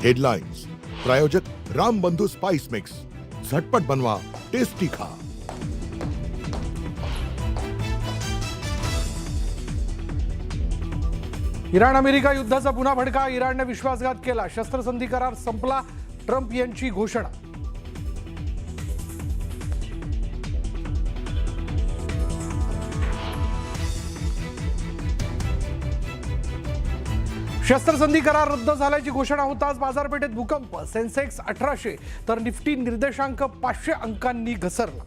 Headlines प्रायोजक राम बंधू spice mix, झटपट बनवा टेस्टी खा। इराण अमेरिका युद्धाचा पुन्हा भडका, इराणने विश्वासघात केला, शस्त्रसंधी करार संपला, ट्रम्प यांची घोषणा। शस्त्रसंधी करार रद्द झाल्याची घोषणा होताच बाजारपेठेत भूकंप, सेन्सेक्स 1800 तर निफ्टी निर्देशांक 500 अंकांनी घसरला।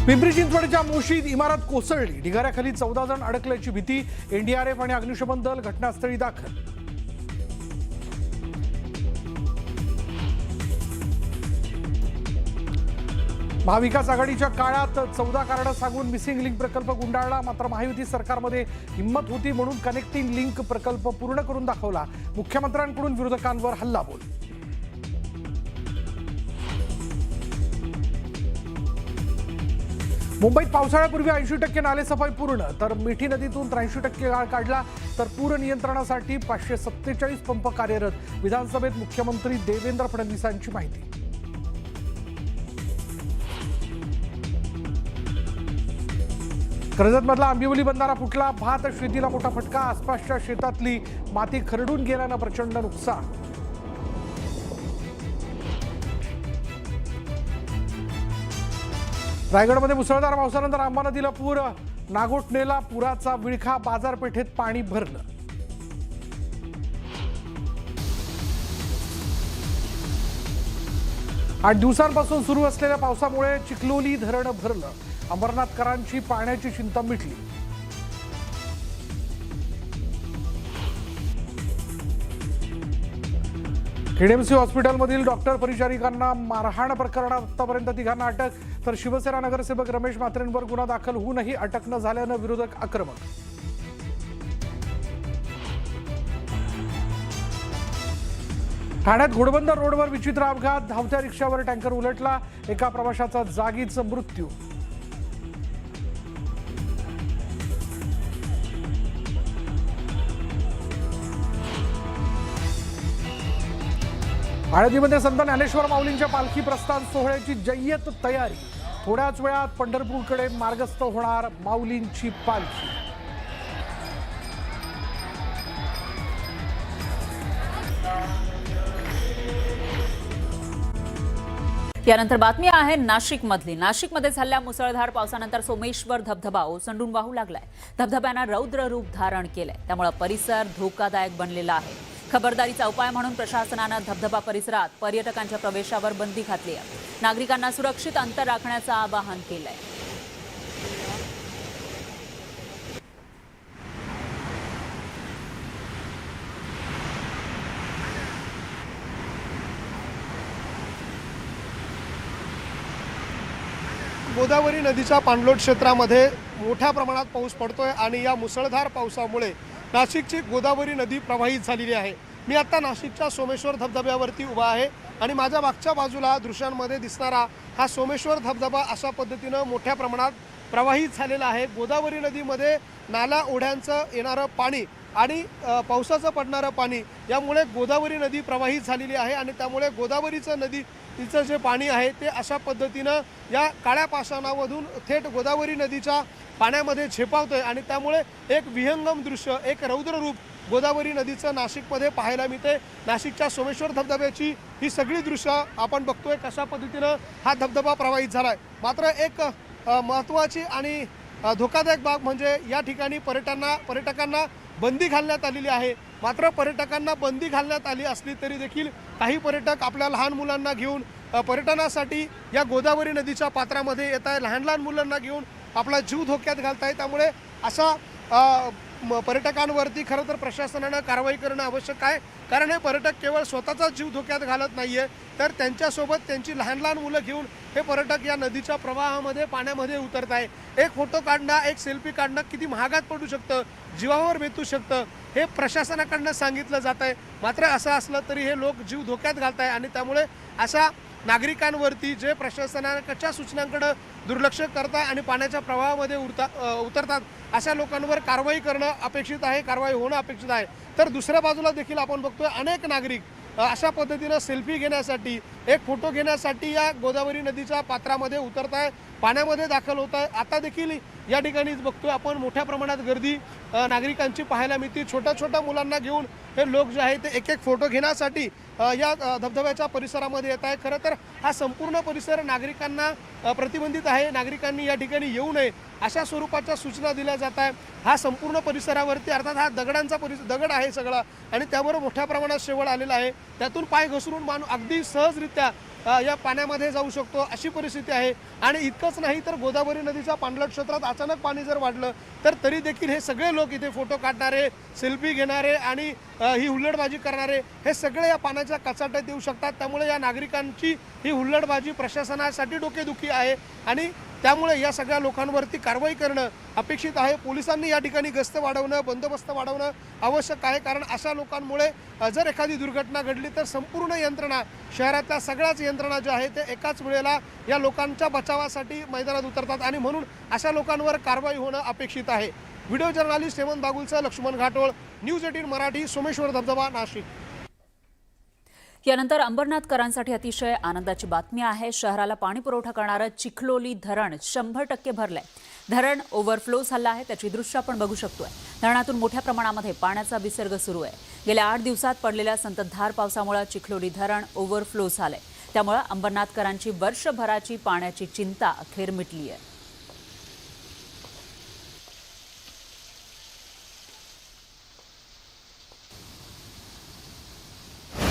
पिंपरी चिंचवडच्या मोशीत इमारत कोसळली, ढिगाऱ्याखाली 14 जण अडकल्याची भीती, एनडीआरएफ आणि अग्निशमन दल घटनास्थळी दाखल। महाविकास आघाडीच्या काळात 14 कार्ड सांगून मिसिंग लिंक प्रकल्प गुंडाळला, मात्र महायुती सरकारमध्ये हिंमत होती म्हणून कनेक्टिंग लिंक प्रकल्प पूर्ण करून दाखवला, मुख्यमंत्र्यांकडून विरोधकांवर हल्लाबोल। मुंबईत पावसाळ्यापूर्वी 80% नालेसफाई पूर्ण, तर मिठी नदीतून 83% गाळ काढला, तर पूर नियंत्रणासाठी 547 पंप कार्यरत, विधानसभेत मुख्यमंत्री देवेंद्र फडणवीसांची माहिती। कर्जतमधला आंबिवली बंधारा फुटला, भात शेतीला मोठा फटका, आसपासच्या शेतातली माती खरडून गेल्यानं प्रचंड नुकसान। रायगडमध्ये मुसळधार पावसानंतर आंबा नदीला पूर, नागोठणेला पुराचा विळखा, बाजारपेठेत पाणी भरलं। आठ दिवसांपासून सुरू असलेल्या पावसामुळे चिखलोली धरण भरलं, अंबरनाथकरांची पाण्याची चिंता मिटली। केडीएमसी हॉस्पिटलमधील डॉक्टर परिचारिकांना मारहाण प्रकरणात आतापर्यंत 3 अटक, तर शिवसेना नगरसेवक रमेश म्हात्रेंवर गुन्हा दाखल होऊनही अटक न झाल्यानं विरोधक आक्रमक। ठाण्यात घोडबंदर रोडवर विचित्र अपघात, धावत्या रिक्षावर टँकर उलटला, एका प्रवाशाचा जागीच मृत्यू। आळंदीमध्ये संत ज्ञानेश्वर माऊलींच्या पालखी प्रस्थान सोहळ्याची जय्यत तयारी, थोड्याच वेळात पंढरपूरकडे मार्गस्थ होणार माऊलींची पालखी। यानंतर बातमी आहे नाशिकमधली। नाशिकमध्ये झालेल्या मुसळधार पावसानंतर सोमेश्वर धबधबा ओसंडून वाहू लागलाय, धबधब्यानं रौद्र रूप धारण केलंय, त्यामुळे परिसर धोकादायक बनलेला आहे। खबरदारीचा उपाय म्हणून प्रशासनानं धबधबा परिसरात पर्यटकांच्या प्रवेशावर बंदी घातली आहे, नागरिकांना सुरक्षित अंतर राखण्याचं आवाहन केलंय। गोदावरी नदीच्या पाणलोट क्षेत्रामध्ये मोठ्या प्रमाणात पाऊस पडतोय आणि या मुसळधार पावसामुळे नाशिकची गोदावरी नदी प्रवाहित झालेली आहे। मी आता नाशिकच्या सोमेश्वर धबधब्यावरती उभा आहे आणि माझ्या मागच्या बाजूला दृश्यांमध्ये दिसणारा हा सोमेश्वर धबधबा अशा पद्धतीनं मोठ्या प्रमाणात प्रवाहित झालेला आहे। गोदावरी नदीमध्ये नाला ओढ्यांचं येणारं पाणी आणि पावसाचं पडणारं पाणी यामुळे गोदावरी नदी प्रवाहित झालेली आहे आणि त्यामुळे गोदावरीचं नदीचं जे पाणी आहे ते अशा पद्धतीनं या काळ्या पाषाणामधून थेट गोदावरी नदीच्या पाण्यामध्ये झेपावतोय आणि त्यामुळे एक विहंगम दृश्य, एक रौद्र रूप गोदावरी नदीचं नाशिकमध्ये पाहायला मिळते। नाशिकच्या सोमेश्वर धबधब्याची ही सगळी दृश्य आपण बघतोय कशा पद्धतीनं हा धबधबा प्रवाहित झालाय। मात्र एक महत्त्वाची आणि धोकादायक बाब म्हणजे या ठिकाणी पर्यटकांना बंदी घालण्यात आलेली आहे। मात्र पर्यटकांना बंदी घालण्यात आली असली तरी देखील काही पर्यटक आपल्या लहान मुलांना घेऊन पर्यटनासाठी या गोदावरी नदीच्या पात्रामध्ये येत आहे, लहान मुलांना घेऊन आपला जीव धोक्यात घालत आहे। त्यामुळे अशा पर्यटकांवरती खरं तर प्रशासनानं कारवाई करणं आवश्यक आहे, कारण हे पर्यटक केवळ स्वतःचा जीव धोक्यात घालत नाहीये तर त्यांच्यासोबत त्यांची लहान मुलं घेऊन हे पर्यटक या नदीच्या प्रवाहामध्ये पाण्यामध्ये उतरत आहे। एक फोटो काढणं, एक सेल्फी काढणं किती महागात पडू शकतं, जीवावर बेतू शकतं हे प्रशासनाकडनं सांगितलं जात आहे। मात्र असं असलं तरी हे लोक जीव धोक्यात घालत आहे आणि त्यामुळे अशा नागरिकांवरती जे प्रशासनाच्या सूचनांकडे दुर्लक्ष करतात आणि पाण्याच्या प्रवाहामध्ये उतरतात अशा लोकांवर कारवाई करणं अपेक्षित आहे, कारवाई होणं अपेक्षित आहे। तर दुसऱ्या बाजूला देखील आपण बघतोय अनेक नागरिक अशा पद्धतीनं सेल्फी घेण्यासाठी, एक फोटो घेण्यासाठी या गोदावरी नदीच्या पात्रामध्ये उतरत आहे, पाण्यामध्ये दाखल होत आहे। आता देखील या ठिकाणी बघतोय आपण मोठ्या प्रमाणात गर्दी नागरिकांची पाहायला मिळते। छोट्या छोट्या मुलांना घेऊन हे लोक जे आहे ते एक एक फोटो घेण्यासाठी या धबधब्याच्या परिसरामध्ये येत आहे। खरं तर हा संपूर्ण परिसर नागरिकांना प्रतिबंधित आहे, नागरिकांनी या ठिकाणी येऊ नये अशा स्वरूपाच्या सूचना दिल्या जात आहे। हा संपूर्ण परिसरावरती अर्थात हा दगडांचा दगड आहे सगळा आणि त्यावर मोठ्या प्रमाणात शेवाळ आलेला आहे, त्यातून पाय घसरून माणूस अगदी सहजरित्या या पाण्यामध्ये जाऊ शकतो अशी परिस्थिती आहे। आणि इतकंच नाही तर गोदावरी नदीच्या पाणलोट क्षेत्रात अचानक पाणी जर वाढलं तर तरी देखील हे सगळे लोक इथे फोटो काढणारे, सेल्फी घेणारे आणि ही हुल्लडबाजी करणारे हे सगळे या पाण्याच्या कचाट्यात येऊ शकतात। त्यामुळे या नागरिकांची ही हुल्लडबाजी प्रशासनासाठी डोकेदुखी आहे आणि त्यामुळे या सगळ्या लोकांवरती कारवाई करणं अपेक्षित आहे। पोलिसांनी या ठिकाणी गस्त वाढवणं, बंदोबस्त वाढवणं आवश्यक आहे, कारण अशा लोकांमुळे जर एखादी दुर्घटना घडली तर संपूर्ण यंत्रणा, शहरातल्या सगळ्याच यंत्रणा ज्या आहेत ते एकाच वेळेला या लोकांच्या बचावासाठी मैदानात उतरतात आणि म्हणून अशा लोकांवर कारवाई होणं अपेक्षित आहे। व्हिडिओ जर्नलिस्ट हेमंत बागुलसह लक्ष्मण घाटोळ, न्यूज 18 मराठी, सोमेश्वर धबधबा, नाशिक। यानंतर अंबरनाथकरांसाठी अतिशय आनंदाची बातमी आहे। शहराला पाणी पुरवठा करणारं चिखलोली धरण 100% भरलंय। धरण ओव्हरफ्लो झालं आहे, त्याची दृश्य आपण बघू शकतोय। धरणातून मोठ्या प्रमाणामध्ये पाण्याचा विसर्ग सुरू आहे। गेल्या 8 दिवसात पडलेल्या संततधार पावसामुळे चिखलोली धरण ओव्हरफ्लो झालंय, त्यामुळे अंबरनाथकरांची वर्षभराची पाण्याची चिंता अखेर मिटली आहे।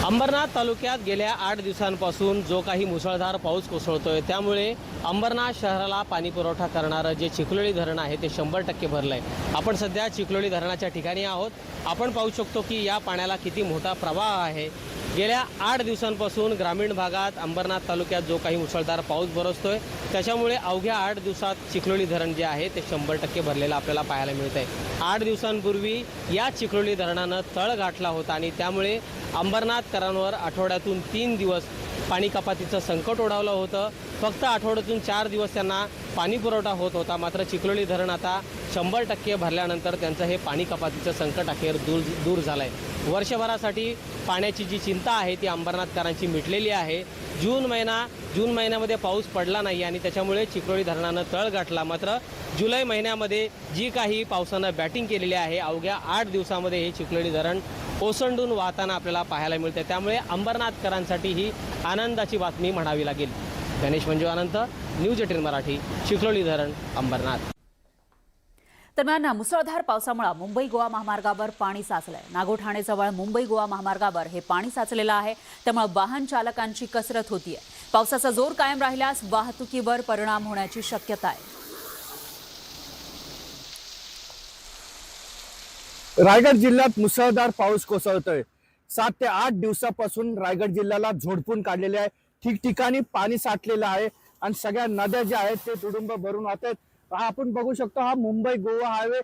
अंबरनाथ तालुक्यात गेल्या 8 दिवसांपासून जो काही मुसळधार पाऊस कोसळतोय त्यामुळे अंबरनाथ शहराला पाणी पुरवठा करणारं जे चिखलोली धरण आहे ते 100% भरलंय। आपण सध्या चिखलोली धरणाच्या ठिकाणी आहोत। आपण पाहू शकतो की या पाण्याला किती मोठा प्रवाह आहे। गेल्या 8 दिवसांपासून ग्रामीण भागात अंबरनाथ तालुक्यात जो काही मुसळधार पाऊस बरसतोय त्याच्यामुळे अवघ्या 8 दिवसात चिखलोली धरण जे आहे ते 100% भरलेलं आपल्याला पाहायला मिळतंय। 8 दिवसांपूर्वी या चिखलोली धरणानं तळ गाठला होता आणि त्यामुळे अंबरनाथकरांवर आठवड्यातून 3 दिवस पाणी कपातीचं संकट ओढावलं होतं। फक्त आठवड्यातून 4 दिवस त्यांना पाणी पुरवठा होत होता। मात्र चिखलोली धरण आता 100% भरल्यानंतर त्यांचं हे पाणी कपातीचं संकट अखेर दूर झालंय। वर्षभरासाठी पाण्याची जी चिंता आहे ती अंबरनाथकरांची मिटलेली आहे। जून महिन्यामध्ये पाऊस पडला नाही आणि त्याच्यामुळे चिखलोली धरणानं तळ गाठला। मात्र जुलै महिन्यामध्ये जी काही पावसानं बॅटिंग केलेली आहे अवघ्या 8 दिवसामध्ये हे चिखलोली धरण ओसंडून वाहताना आपल्याला पाहायला मिळते। त्यामुळे अंबरनाथकरांसाठी ही आनंदाची बातमी म्हणावी लागेल। गणेश मंजू अनंत, न्यूज 18 मराठी, चिखलोली धरण, अंबरनाथ। दरम्यान मुसळधार पावसामुळे मुंबई गोवा महामार्गावर पाणी साचलंय। नागोठाणेजवळ मुंबई गोवा महामार्गावर हे पाणी साचलेलं आहे, त्यामुळे वाहन चालकांची कसरत होतीये। पावसाचा जोर कायम राहिल्यास वाहतुकीवर परिणाम होण्याची शक्यता आहे। रायगड जिल्ह्यात मुसळधार पाऊस कोसळतोय। 7 ते 8 दिवसापासून रायगड जिल्ह्याला झोडपून काढलेले आहे। ठिकठिकाणी पाणी साठलेलं आहे आणि सगळ्या नद्या ज्या आहेत ते तुडुंब भरून वाहत आहेत। आपण बघू शकतो हा मुंबई गोवा हायवे,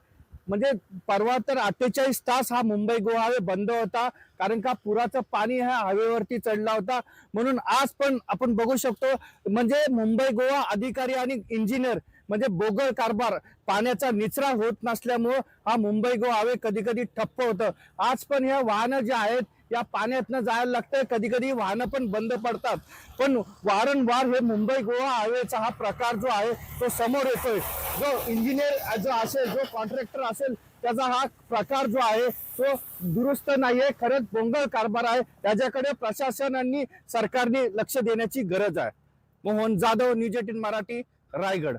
म्हणजे परवा तर 48 तास हा मुंबई गोवा हायवे बंद होता, कारण का पुराचं पाणी ह्या हायवेवरती चढला होता। म्हणून आज पण आपण बघू शकतो म्हणजे मुंबई गोवा अधिकारी आणि इंजिनियर म्हणजे बोगळ कारभार, पाण्याचा निचरा होत नसल्यामुळे हा मुंबई गोवा हायवे कधी कधी ठप्प होतं। आज पण ह्या वाहनं जे आहेत या पाण्यातनं जायला लागतंय, कधी कधी वाहनं पण बंद पडतात। पण वारंवार हे मुंबई गोवा हायवेचा हा प्रकार जो आहे तो समोर येतोय। जो इंजिनियर जो असेल, जो कॉन्ट्रॅक्टर असेल, त्याचा हा प्रकार जो आहे तो दुरुस्त नाहीये, खरंच बोंगळ कारभार आहे। त्याच्याकडे प्रशासनाने, सरकारने लक्ष देण्याची गरज आहे। मोहन जाधव, न्यूज 18 मराठी, रायगड।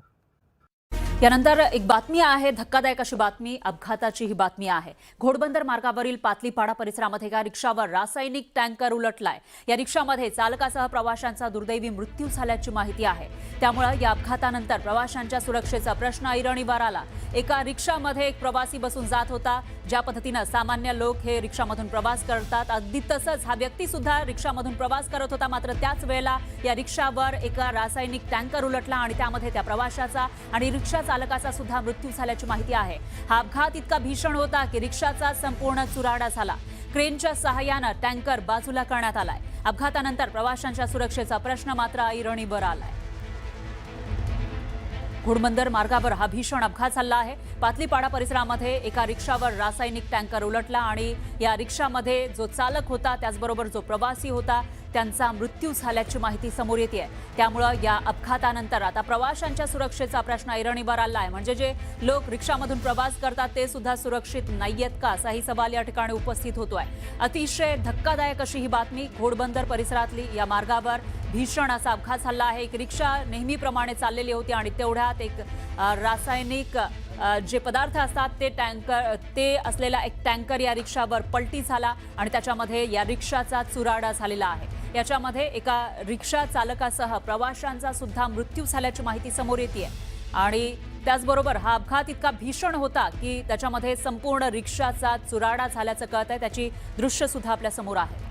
यानंतर एक बातमी आहे, धक्कादायक अशी बातमी, अपघाताची ही बातमी आहे। घोडबंदर मार्गावरील पातलीपाडा परिसरामध्ये एका रिक्षावर रासायनिक टँकर उलटलाय। या रिक्षामध्ये चालकासह प्रवाशांचा दुर्दैवी मृत्यू झाल्याची माहिती आहे। त्यामुळे या अपघातानंतर प्रवाशांच्या सुरक्षेचा प्रश्न ऐरणीवर आला। एका रिक्षामध्ये एक प्रवासी बसून जात होता। ज्या पद्धतीने सामान्य लोक हे रिक्षामधून प्रवास करतात, अगदी तसंच हा व्यक्ती सुद्धा रिक्षामधून प्रवास करत होता। मात्र त्याच वेळेला या रिक्षावर एका रासायनिक टँकर उलटला आणि त्यामध्ये त्या प्रवाशाचा आणि रिक्षाचा चालकाचा सुद्धा मृत्यू झाल्याची माहिती आहे. हा अपघात इतका भीषण होता की रिक्षाचा संपूर्ण चुराडा झाला. क्रेनच्या सहाय्यानं टँकर बाजूला करण्यात आलाय. अपघातानंतर प्रवाशांच्या सुरक्षेचा प्रश्न मात्र ऐरणीवर आलाय. घोडबंदर मार्गावर हा भीषण अपघात झाला आहे. पातलीपाडा परिसरामध्ये एका रिक्षावर रासायनिक टँकर उलटला आणि या रिक्षामध्ये जो चालक होता त्याचबरोबर जो प्रवासी होता त्यांचा मृत्यू झाल्याची माहिती समोर येते. त्यामुळं या अपघातानंतर आता प्रवाशांच्या सुरक्षेचा प्रश्न ऐरणीवर आला आहे. म्हणजे जे लोक रिक्षामधून प्रवास करतात ते सुद्धा सुरक्षित नाहीयेत का असाही सवाल या ठिकाणी उपस्थित होतोय. अतिशय धक्कादायक अशी ही बातमी. घोडबंदर परिसरातली या मार्गावर भीषण असा अपघात झाला आहे. एक रिक्षा नेहमीप्रमाणे चाललेली होती आणि तेवढ्यात एक रासायनिक जे पदार्थ असतात ते असलेला एक टँकर या रिक्षावर पलटी झाला आणि त्याच्यामध्ये या रिक्षाचा चुराडा झालेला आहे. याच्यामध्ये एका रिक्षा चालकासह प्रवाशांचा सुद्धा मृत्यू झाल्याची माहिती समोर येते. आणि त्याचबरोबर हा अपघात इतका भीषण होता की त्याच्यामध्ये संपूर्ण रिक्षाचा चुराडा झाल्याचं कळत आहे. त्याची दृश्य सुद्धा आपल्या समोर आहे.